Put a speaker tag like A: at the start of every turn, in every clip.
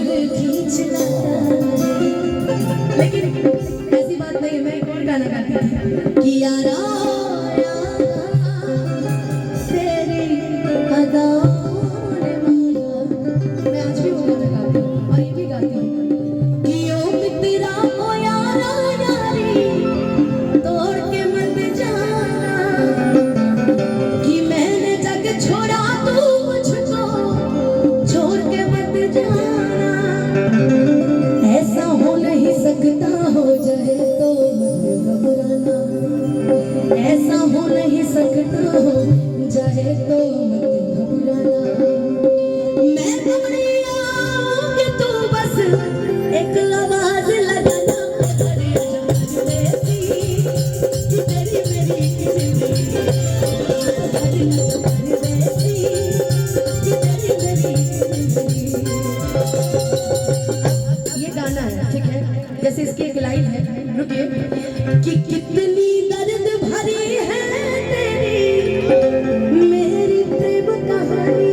A: खींच लाता है। लेकिन ऐसी बात नहीं, मैं एक और गाना गाती थी कि यारा तेरी अदाओं ने मारा। मैं आज भी वो गाना गाती हूँ और ये भी गाती हूँ कि ओ मित्रा ओ यारा यारी तोड़ के मत जाना, कि मैंने जग छोड़ा तू मुझको छोड़ के मत जाना। ऐसा हो नहीं सकता, हो जाए तो मत घबराना। ऐसा हो नहीं सकता, हो जाए तो मत घबराना। मैं घबरी आऊंगी, तू बस एक आवाज लगाना। अरे आजा परदेसी कि तेरी मेरी जिंदगी, अरे आजा परदेसी कि तेरी मेरी जिंदगी। ये गाना है, ठीक है। जैसे इसकी एक लाइन है, रुकिए, कि कितनी दर्द भरी है तेरी मेरी प्रेम कहानी,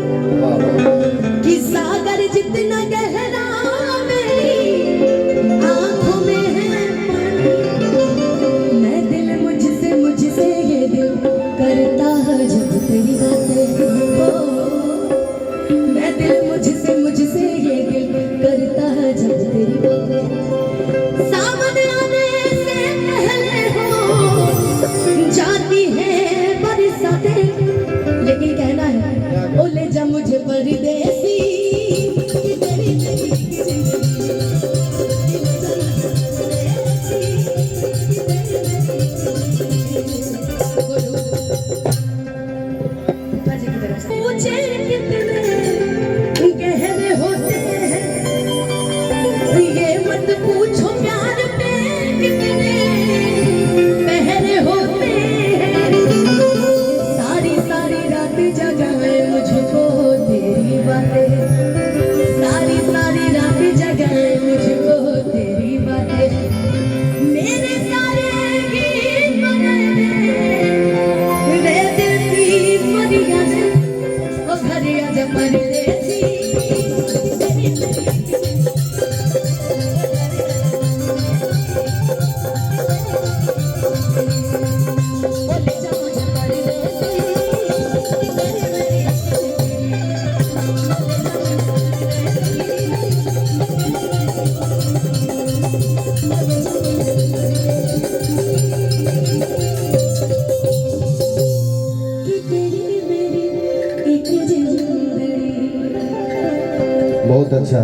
A: कि सागर जितना गहरा मेरी आंखों में है पानी। मैं दिल मुझसे ये दिल करता है जब तेरी बातें हो। मैं दिल मुझसे ये दिल करता है जब तेरी बातें सामने आने से पहले हो जाती है बरसातें। लेकिन कहना है ओ ले जा मुझे परदेसी कि तेरी मेरी जिंदगी, कि ले जा मुझे परदेसी कि तेरी मेरी जिंदगी। पूछे कितने गहरे होते हैं, ये मत पूछो प्यार पे कितने पहरे होते हैं। सारी सारी रात जगाए मुझको तेरी बातें, सारी सारी रात जगाए मुझको तेरी बातें। मेरे सारे गीत बनाए रे दिल की फरियादें, ओ घर आजा परदेसी तेरी मेरी
B: बहुत अच्छा।